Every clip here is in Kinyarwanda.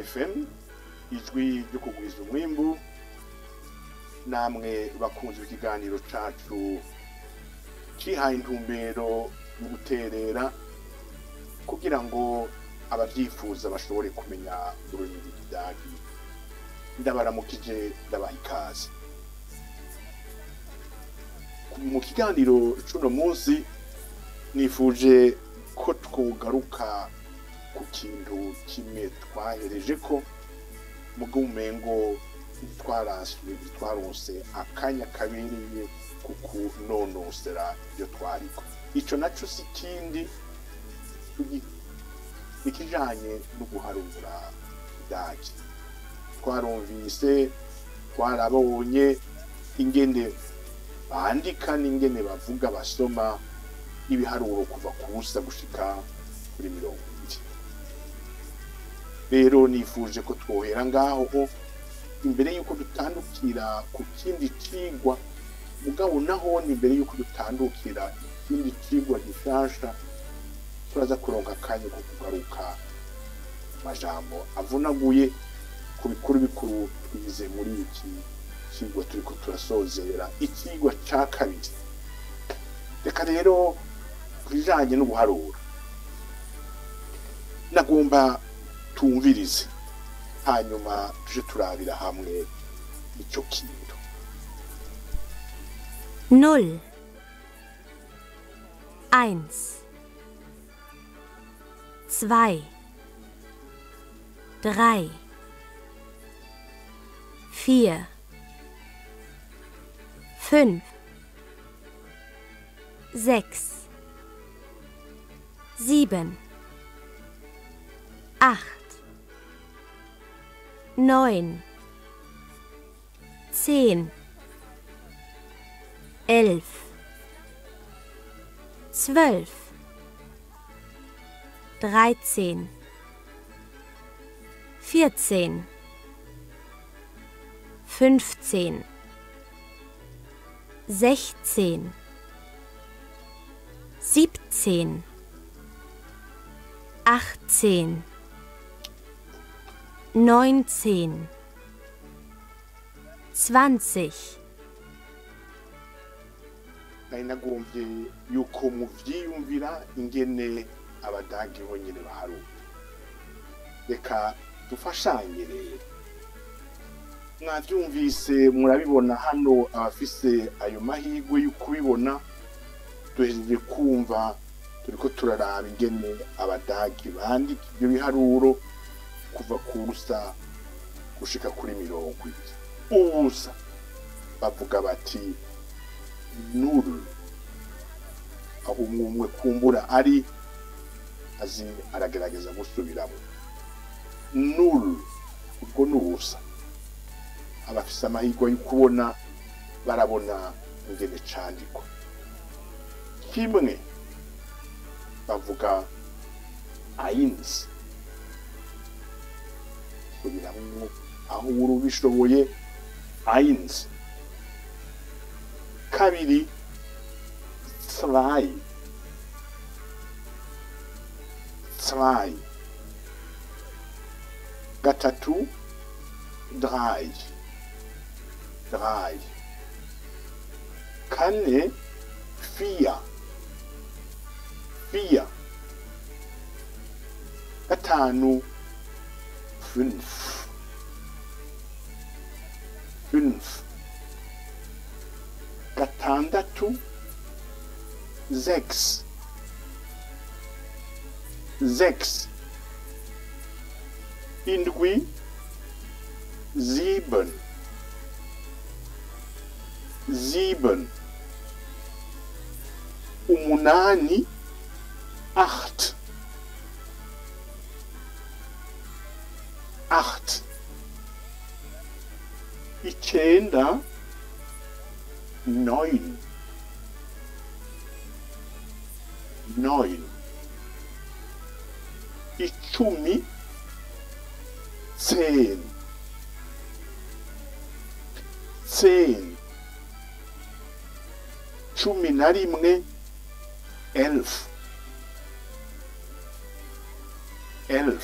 FM ijwi ryo kugwiza umwimbu. Namwe bakunze ikiganiro cacu cihaye intumbero yo guterera kugira ngo abavyifuza bashobore kumenya ururimi rw'ikidagi. Ndabaramukije ndabaha ikaze mu kiganiro c'uno munsi. Nifuje ko twogaruka ku kintu kimwe twahereje ko mugo umengo twaronse akanya kabereye kukunonosera ibyo twariko. Ico naco si kindi ikijanye no guharura idagi. Twarumvise twarabonye ingene bandika n'ingene bavuga basoma ibiharuro kuva ku busa gushika kuri 20. Rero nifuje ko twohera ngaho imbere yuko dutandukira ku kindi cigwa. Mugabo naho ni imbere yuko dutandukira ikindi cigwa gishasha, turaza kuronka akanya ko kugaruka majambo avunaguye ku bikuru twize muri iki cigwa turiko turasozera ikigwa ca kabiri. Reka rero kubijanye no guharura nagomba tumvirize, hanyuma tuje turabira hamwe ico kintu. 0 1 2 3 4 5 6 7 8 9 10 11 12 13 14 15 16 17 18 19 20. Nagombye yuko muvyiyumvira ingene abadagi bonyene baharura. Reka dufashanye rero. Mwavyumvise murabibona hano abafise ayo mahigwe y'ukubibona. Duhejeje kumva turiko turaraba ingene abadagi bandika ibyo biharuro kuva ku busa gushika kuri 20. Ubusa bavuga bati nuru, aho umwe kumbura ari azi aragerageza gusubiramo nuru, ubwo nubusa. Abafise amahirwe yo kubona barabona ingene candikwa. Kimwe bavuga eins, subiramo aho urubishoboye eins. Kabiri 2 2. Gatatu 3 3. Kane 4 4. Gatanu 5 5. Gatandatu 6 6. Indwi 7 7. Umunani 8 8. Icenda 9 9. Icumi 10 10. Cumi na rimwe 11 11.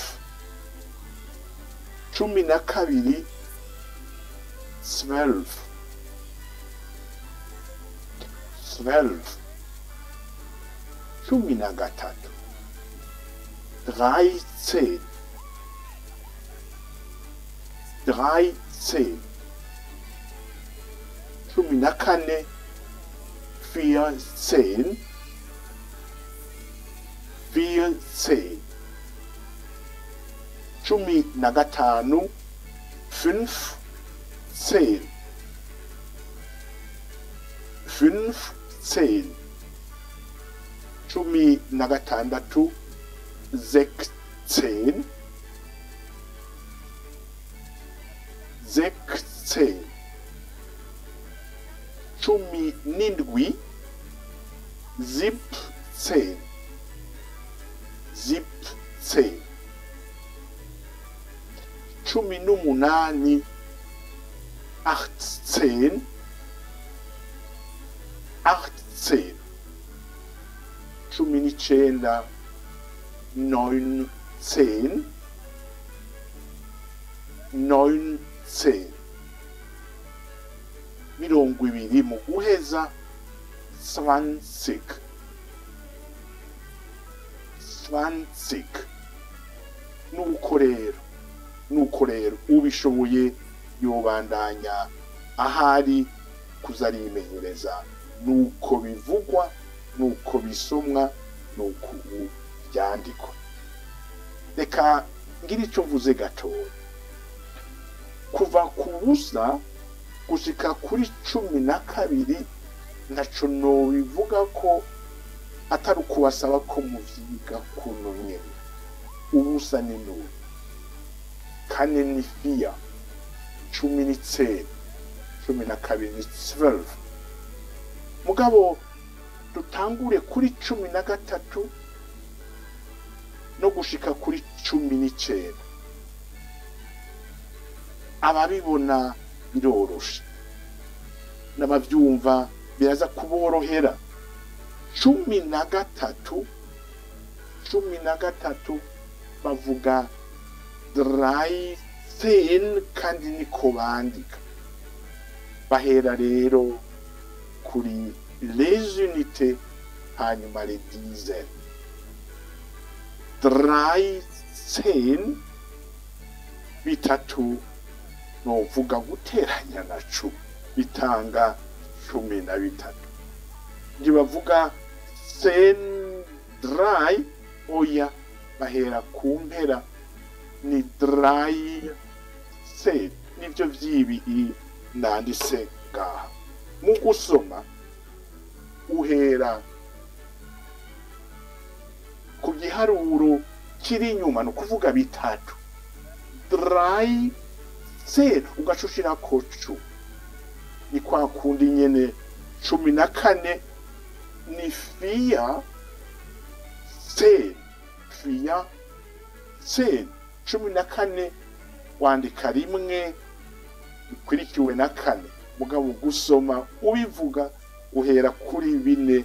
cumi na kabiri 12 cumi na gatatu 13 cumi na kane 14 cumi na gatanu 15 cumi na gatandatu 16 cumi n'indwi 17 cumi n'umunani 18 cumi n'icenda 19 mirongo ibiri mu guheza 20 nuko rero ubishoboye yobandanya ahari kuzarimenyereza nuko bivugwa nuko bisomwa nuko byandikwa. Reka ngira icyo mvuze gatoya. Kuva ku busa gushika kuri 12 ntaco nobivuga ko atari ukubasaba ko muvyiga kuno nyene. Ubusa ni nuru, kane ni fia, 19 12 mugabo dutangure kuri 13 no gushika kuri 19. Ababibona biroroshe n'abavyumva biraza kuborohera. 13 bavuga 13 kandi niko bandika. Bahera rero kuri les unités hanyuma les dizaines. 13 bitatu novuga guteranya na 10 bitanga 13. Ntibavuga dry oya, bahera ku mpera ni dry se, nivyo vyibi nandise ngaha. Mu gusoma uhera ku giharuro kiri inyuma, no kuvuga bitatu. Dry se ugacushira ko 10 ni kwa kundi nyene. 14 ni fia se 14 wandika rimwe ikurikiwe na 4, mugabo gusoma ubivuga uhera kuri 4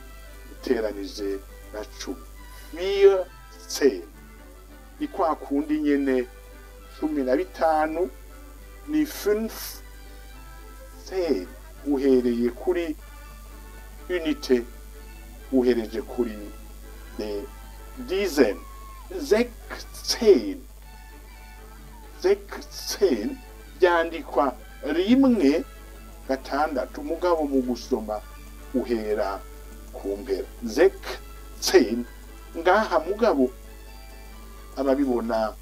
uteranije na 10. Fia se ni kwa kundi nyene. 15 ni 5 se uhereye kuri unité uhereje kuri de dizaine. 16 byandikwa rimwe gatandatu, mugabo mu gusoma uhera ku mpera. 16 ngaha mugabo ababibona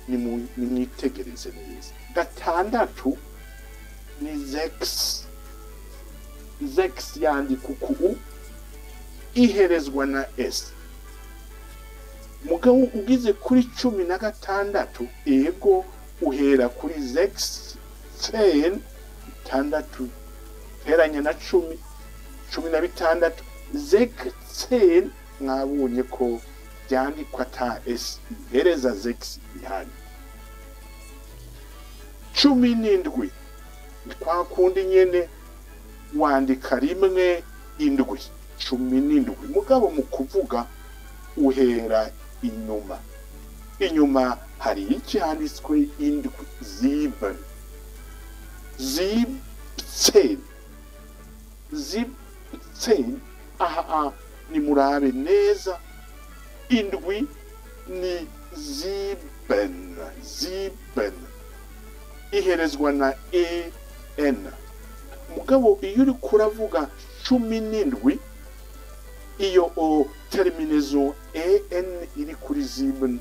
ni mwitegereze neza. Gatandatu ni 6 yandikwa ku iherezwa na s. Mugabo ugize kuri 16 ego uhera kuri 6 6 teranya na 10 16. 6 mwabonye ko byandikwa ta s ihereza 6 ihari. 17 kwa kundi nyene wandika rimwe indwi. 17 mugabo mu kuvuga uhera inyuma hari iki handitswe indwi, sieben, 17, 17. Aha nimurabe neza, indwi ni sieben, sieben, iherezwa na en. Mugabo iyo uri kuravuga 17, iyo terminaison en iri kuri sieben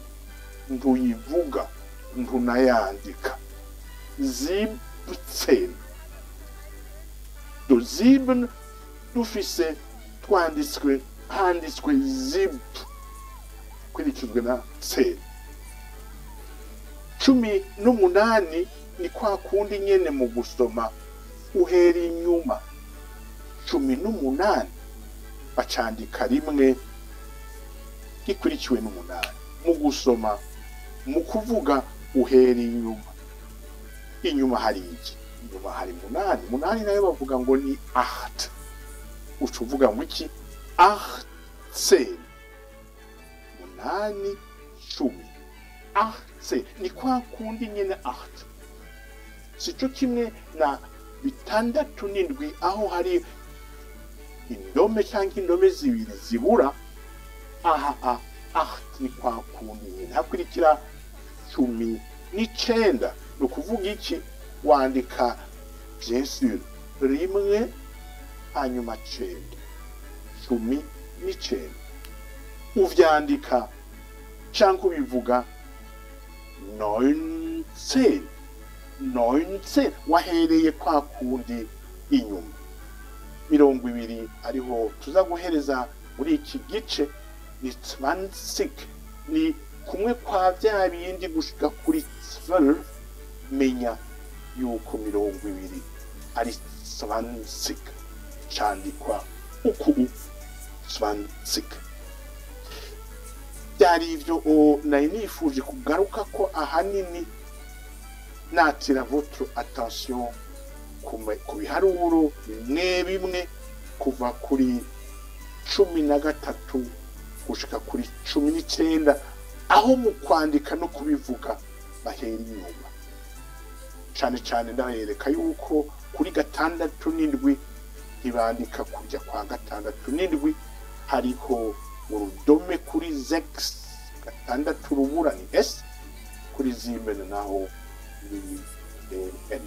ntuyivuga, ntunayandika. 17. Do sieben dufise handitswe zib kurikizwe na 10. 18 ni kwa kundi nyene mu gusoma uhera inyuma. 18 bacandika rimwe gikurikiwe n'umunani. Mu gusoma, mu kuvuga uhera inyuma. Inyuma hari iki? Inyuma hari 8. 8 nayo bavuga ngo ni 8. Ucuvuga ngo iki? 18. 8, 10. 18 ni kwa kundi nyene 8. Sico kimwe na 6 aho hari indome cyangwa indome zibiri zibura. Aha 8 ni kwa kundi nyene. Hakurikira 19. No kuvuga iki? Wandika bien sûr rimwe hanyuma 9. 19. Uvyandika cyangwa ubivuga 19. 19 wahereye kwa kundi inyuma. 20 ariho tuza guhereza muri iki gice ni 20. Ni kumwe kwa bya bindi gushika kuri 12. Menya yuko 20 ari 20 candikwa uku 20. Byari ivyo nari nifuje kugaruka ko ahanini natira votre attention ku biharuro bimwe kuva kuri 13 gushika kuri 19, aho mu kwandika no kubivuga bahera inyuma. Cyane ndahereka yuko kuri 6 n'indwi ntibandika kujya kwa 6 n'indwi, hariho urudome kuri 6, 6 rubura ni s, kuri 7 naho ni n.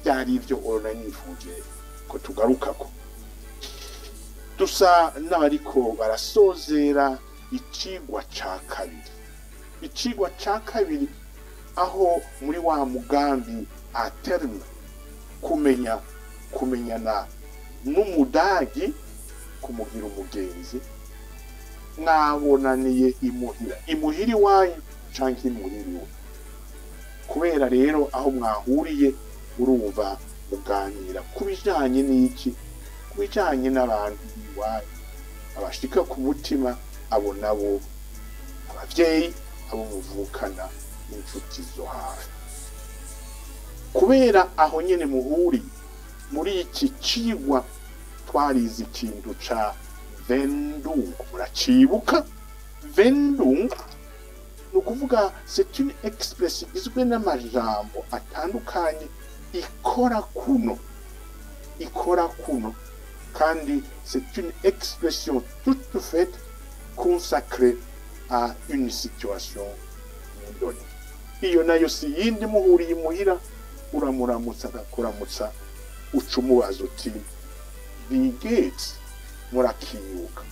Byari ivyo ona nifuje ko tugarukako. Dusa n'abariko barasozera icigwa ca kabiri. Icigwa ca kabiri aho muri wa mugambi a terme kumenyana n'umudagi, kumugira umugenzi, mwabonaniye imuhira iwanyu canke imuhira iwe. Kubera rero aho mwahuriye urumva muganira kubijanye n'iki? Kubijanye n'abantu iwanyu, abashika ku mutima, abo nabo abavyeyi, abo muvukana, inshuti zo hafi. Kubera aho nyene muhuri muri iki cigwa twarize ikintu ca Wendung. Muracibuka? Wendung nukuvuga c'est une expression izwe n'amajambo atandukanye ikora kuno, kandi c'est une expression toute faite consacrée à une situation donnée. Iyo nayo si yindi muhuriye imuhira, uramuramutsa agakuramutsa, ucumubaza uti wie geht's? Murakiyuka.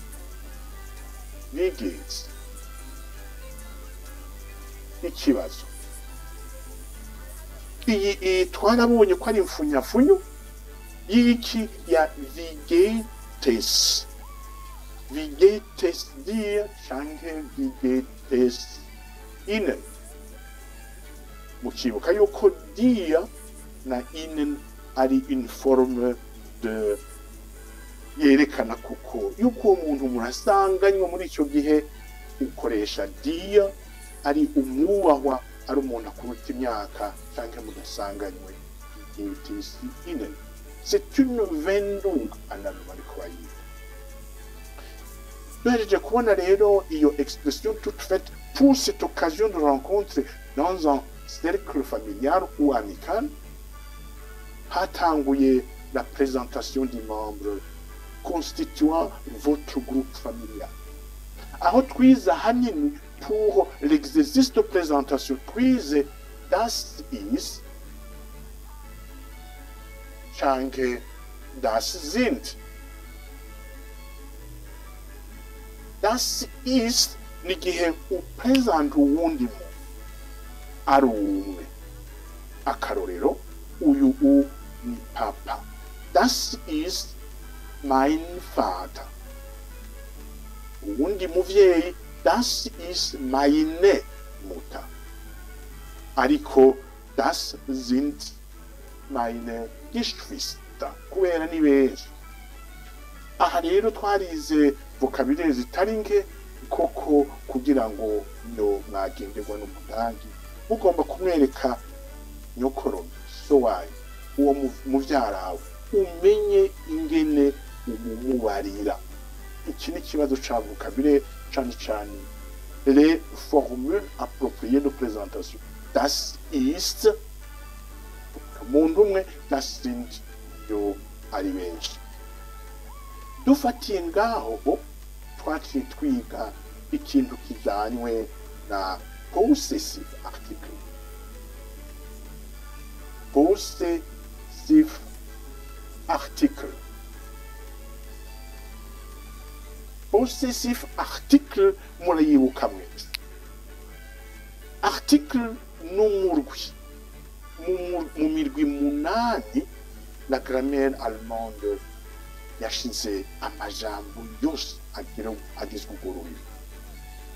Wie geht's? Ikibazo. Iyi twarabonye ko ari mfunyafunyo y'iki ya wie geht es? Wie geht es dir? Canke wie geht es Ihnen? Mukibuka yuko dir na Ihnen ari une forme de yerekana kuko yuko umuntu murasanganywa muri icyo gihe ukoresha dir, ari umwubahwa, ari umuntu akuruta imyaka canke mudasanganywe. Ihnen. C'est une Wendung analuma ariko bayita. Duhereje kubona rero iyo expression toute faite pour cette occasion de rencontre dans un cercle familial ou amical, hatanguye la présentation des membres constituant votre groupe familial. Aho twize ahanini pour l'exercice de présentation twize das ist canke das sind. Das ist ni igihe upresenta uwundi muntu ari umwe. Akarorero, uyu ni papa. Das ist mein Vater. Uwundi muvyeyi, das ist meine Mutter. Ariko das sind meine Geschwister. Kubera ni benshi. Aha rero twarize vocabulaire zitari nke koko kugira ngo no mwagenderwa n'umudangi mugomba kumwereka nyokoromi so wayo uwo muvyarawe umenye ingene umubarira. Iki ni kibazo ca vocabulaire cane cane les formules appropriées de présentation. Das ist umuntu umwe, das sind yo ari benshi. Dufatiye ngaho twaciye twiga ikintu kijanywe na possessive article. Possessive article. Possessive article murayibuka mwese. Article n'umurwi. Mu mirwi munani la grammaire allemande yashize amajambo yose agizwe urwo rurimi.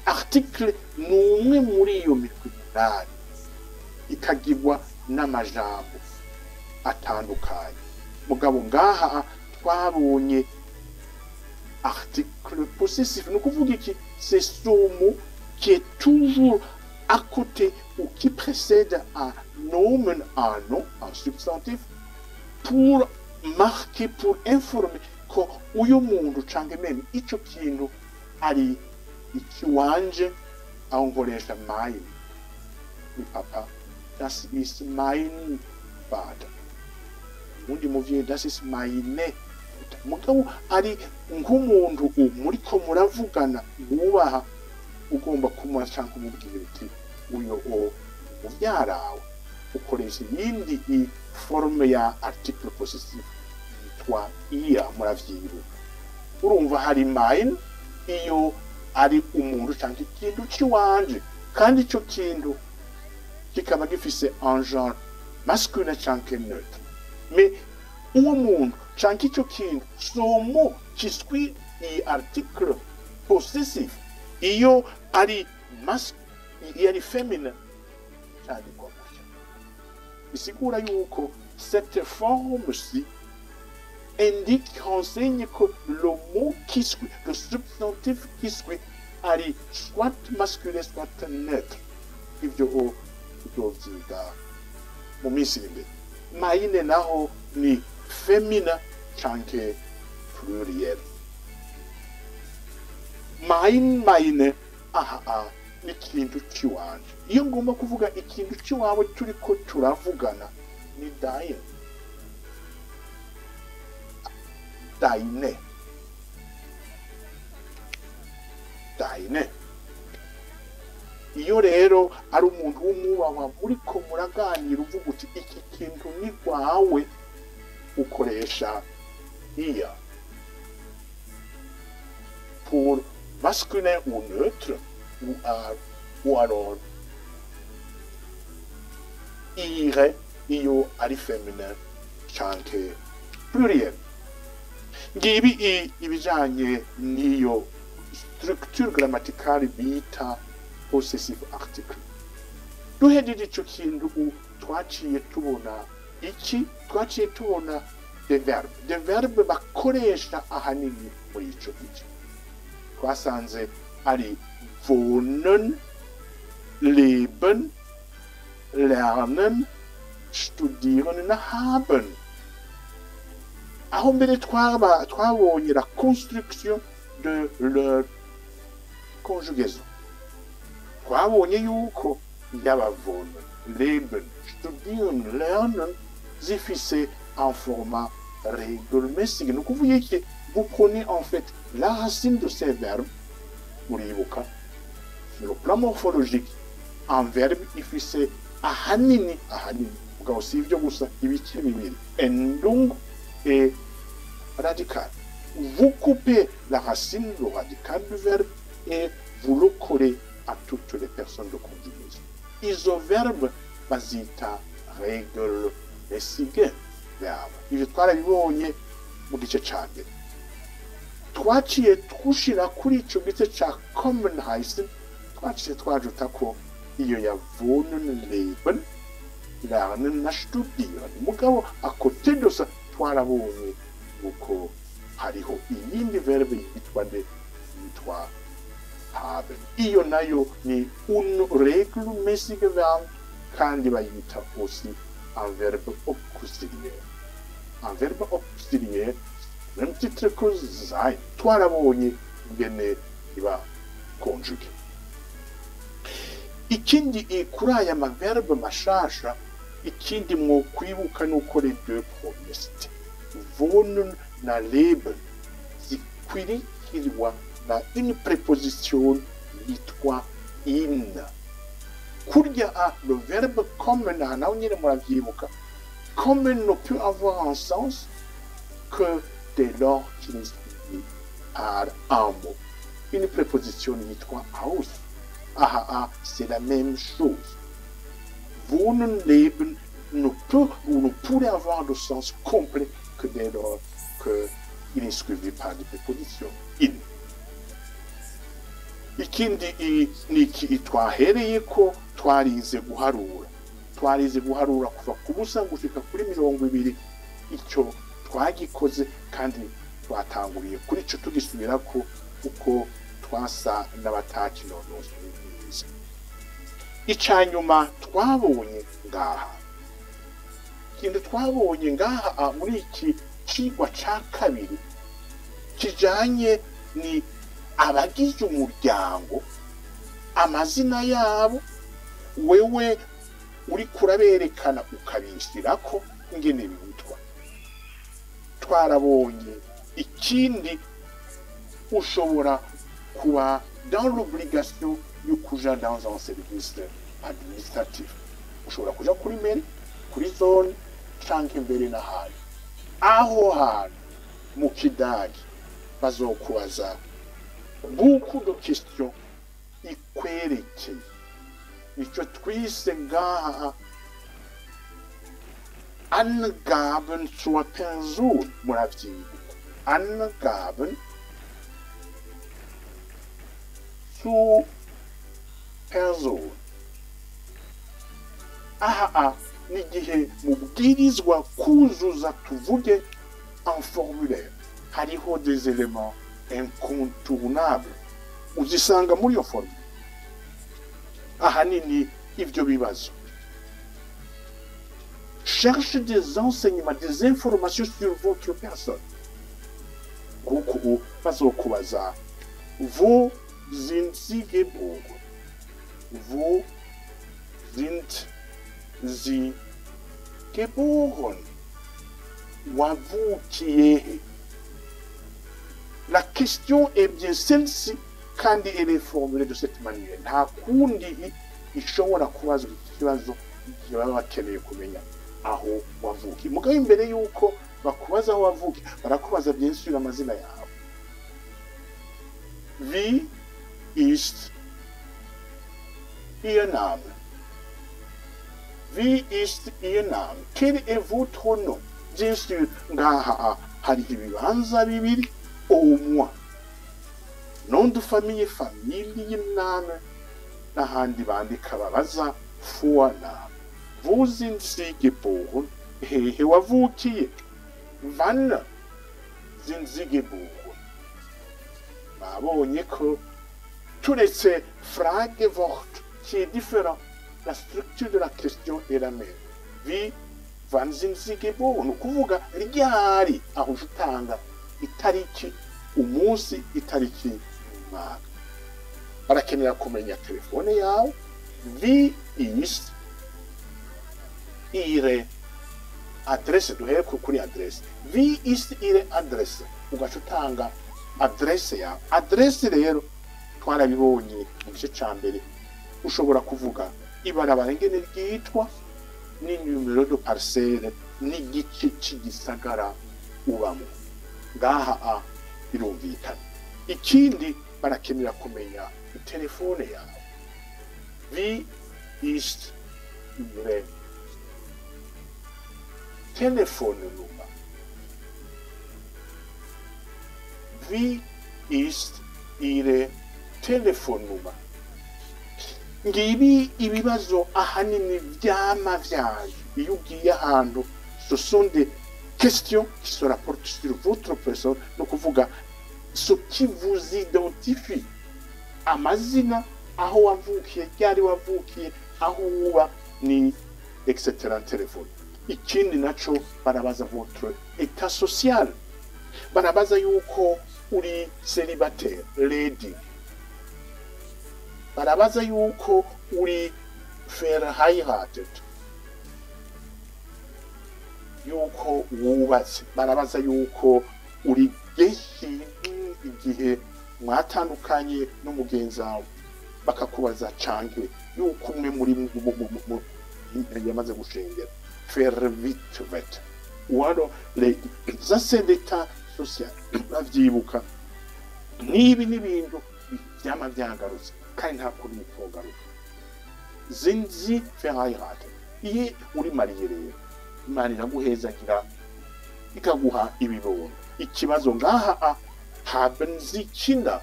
Article ni umwe muri iyo mirwi munani ikagirwa n'amajambo atandukanye. Mugabo ngaha twabonye article possessif, ni ukuvuga iki? C'est ce mot qui est toujours à côté ou qui précède un nomen, un nom, un substantif, pour marquer, pour informer ko uyu muntu canke meme ico kintu ari ikiwanje. Aho nkoresha mein, ni papa, das ist mein Vater. Undi muvyeyi, das ist meine. Mugabo ari nk'umuntu muriko muravugana wubaha, ugomba kumuha canke umubwira uti uyo muvyarawe, ukoresha iyindi forme ya article possessif yitwa iya. Muravyibuka, urumva hari mein iyo ari umuntu canke ikintu ciwanje, kandi ico kintu kikaba gifise un genre masculin canke neutre. Mais uwo muntu canke ico kintu somo kiswi i article possessif iyo ari ari féminin cyane kwa gutya. Bisigura yuko cette forme-ci indique, renseigne que le mot qui suit, le substantif qui suit, ari soit masculin soit neutre. Ivyo tuzovyiga mu minsi iri imbere. Maine naho ni féminin canke pluriel. Meine ni ikintu ciwanje. Iyo ngomba kuvuga ikintu ciwawe turiko turavugana ni deine. Deine. Iyo rero ari umuntu w'umwubahwa muriko muraganira uvuga uti iki kintu ni kwawe, ukoresha iya. Pour masculin ou neutre, ou alors ire iyo ari féminin canke pluriel. Ngibi ibijanye n'iyo structure grammaticale bita possessive article. Duhejeje ico kintu twaciye tubona iki? Twaciye tubona des verbes bakoresha ahanini muri ico gice. Twasanze ari wohnen, leben, lernen, studieren na haben. Aho mbere twabonye la construction de leur conjugaison. twabonye yuko yaba wohnen, leben, studieren, lernen zifise un format regelmäßig. Ni ukuvuga iki? Vous prenez en fait la racine de ces verbes, muribuka, sur le plan morphologique, un verbe ifise ahanini, mugabo si ivyo gusa, ibice bibiri, endung et radical. Vous coupez la racine, le radical du verbe, et vous le collez à toutes les personnes de conjugaison. Izo verbe bazita regelmäßige verbe. Ivyo twarabibonye mu gice ca mbere. Twaciye twushira kuri ico gice ca kommen heißen, twaciye twajuta ko iyo ya wohnen, leben, lernen na studieren. Mugabo à côté de ça twarabonye uko hariho iyindi verbe yitwa haben. Iyo nayo ni unregelmäßige Verb kandi bayita aussi un verbe auxiliaire. Un verbe auxiliaire même titre que sein. Twarabonye ngene iba conjugué. Ikindi kuri aya maverbe mashasha, ikindi mwo kwibuka nuko les deux premiers wohnen na leben zikwirikirwa na une préposition yitwa in. Kurya le verbe kommen naho nyine muravyibuka. Kommen ne peut avoir un sens que dès lors qu'il est suivi par un mot. Une préposition yitwa aus. C'est la même chose. Wohnen, leben ne peut ou ne pourrait avoir de sens complet que dès lors qu'il est suivi par des prépositions in. Ikindi niki twahereyeko twarize guharura. Twarize guharura kuva ku busa gushika kuri 20. Icyo twagikoze kandi twatanguriye kuri ico tugisubirako uko twasa n'abatakinonosoye neza. Icanyuma twabonye ngaha. Ikindi twabonye ngaha muri iki cigwa ca kabiri kijanye ni abagize umuryango, amazina yabo, wewe uri kuraberekana ukabishirako ingene bitwa. Twarabonye ikindi ushobora kuba dans l'obligation yo kuja dans un service administratif. Ushobora kuja kuri mairie, kuri zone, canke mbere n'ahandi. Aho hantu mu kidagi bazokubaza beaucoup de questions ikwerekeye. Ico twise ngaha Angaben zur Person, muravyibuka. Angaben zur Person. N'igihe mubwirizwa kuzuza tuvuge un formulaire. Hariho des éléments incontournables. Uzisanga muri iyo formulaire. Ahanini ivyo bibazo. Cherche des enseignements, des informations sur votre personne. Kuko bazokubaza wo sind Sie geboren? Wo sind Sie geboren? Wavukiye? La question est bien celle-ci kandi elle est formulée de cette manière. Nta kundi ishobora kubazwa ikibazo baba bakeneye kumenya aho wavuki. Mugabo imbere yuko bakubaza aho wavuki, barakubaza bien sûr amazina yawe. Wie ist Ihr Name? Wie ist Ihr Name? Quel est votre nom? Bien sûr, ngaha hari ibibanza bibiri au moins. Nom de famille, Familienname, n'ahandi bandika babaza Vorname. Wo sind Sie geboren? Hehe wavukiye? Wann sind Sie geboren? Babonye ko turetse Fragewort qui est différent, la structure de la question est la même. Wie, wann sind Sie geboren? Ukuvuga ryari aho utanga itariki, umunsi, itariki, umwaka. barakenera kumenya telefone yawe. Wie ist ihre adresse? Duhere kuri adresse. Wie ist ihre adresse? Ugaca utanga adresse yawe. Adresse rero twarabibonye mu gice ca mbere, ushobora kuvuga ibarabara ngene ryitwa ni numero de parcelle n'igice c'igisagara ubamo. Ngaha a birumvikana. Ikindi barakenera kumenya telefone yawe. Wie ist ihre Telefonnummer? Wie ist ihre Telefonnummer? Ngibi ibibazo ahanini vyama vyaje iyo ugiye ahantu. Ce sont des questions qui se rapportent sur votre personne, no kuvuga ce qui vous identifie. Amazina, aho wavukiye, ryari wavukiye, aho uba ni etc. telefone. Ikindi naco barabaza votre état social. Barabaza yuko uri célibataire, lady. Barabaza yuko uri verheiratet, yuko wubatse. Barabaza yuko uri geshi igihe mwatandukanye n'umugenzi wawe, bakakubaza canke yuko umwe muri yamaze gushengera. Verwitwet. Wano les anciens d'état social bavyibuka. Nibi n'ibintu byama byangarutse kandi nta kuri mutogaruka. Sind Sie verheiratet? Iye uri mariye rero, Imana iraguhezagira ikaguha ibibondo. Ikibazo ngaha haben Sie Kinder?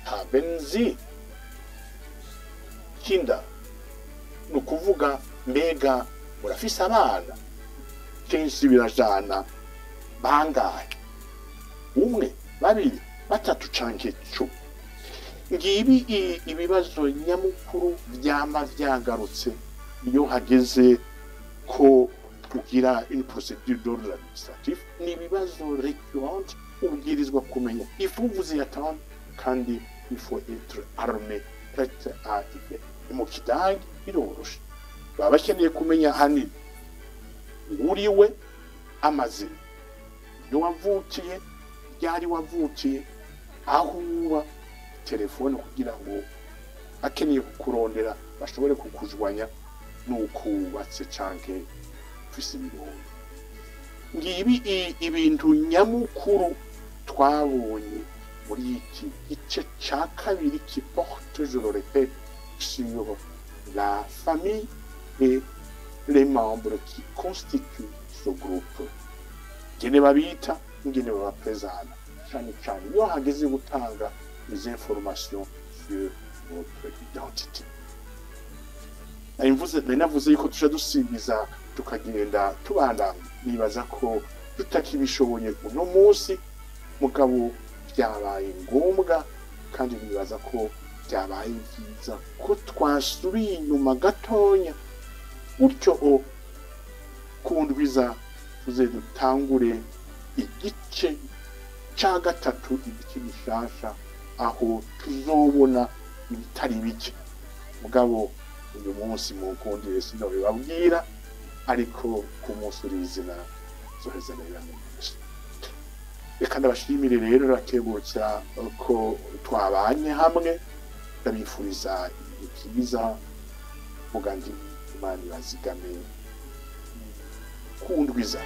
Haben Sie Kinder? Nukuvuga mbega murafise abana? Kenshi birajana bangahe? Umwe, babiri, batatu canke cumi. Ngibi ibibazo nyamukuru vyama vyangarutse iyo hageze ko kugira une procédure d'ordre administratif. Ni ibibazo récurrent ubwirizwa kumenya. Il faut vous y attendre kandi il faut être armé, prêt à y faire. Mu kidagi biroroshe. Baba bakeneye kumenya hanini uriwe, amazina, iyo wavukiye, ryari wavukiye, aho uba, telefone, kugira ngo akeneye kukurondera bashobore kukujwanya nuko wubatse canke ufise ibibondo. Ngibi ibintu nyamukuru twabonye muri iki gice ca kabiri qui porte, je le répète, sur la famille et les membres qui constituent ce groupe. Ngene babita, ngene babaprezana, cyane cyane iyo hageze gutanga les informations sur votre identité. Navuze yuko tuja dusibiza tukagenda tubandanya. Nibaza ko tutakibishoboye uno munsi, mugabo byabaye ngombwa kandi nibaza ko byabaye byiza ko twasubiye inyuma gatonya, gutyo kundwiza tuze dutangure igice ca gatatu, igice gishasha, aho tuzobona ibitari bike. Mugabo uyu munsi mukundire sinobibabwira, ariko ku munsi urizina zoheza neza. Reka ndabashimire rero, rakebutsa ko twabanye hamwe. Ndabifuriza ibintu byiza, vuga ndi Imana ibazigame kundwiza.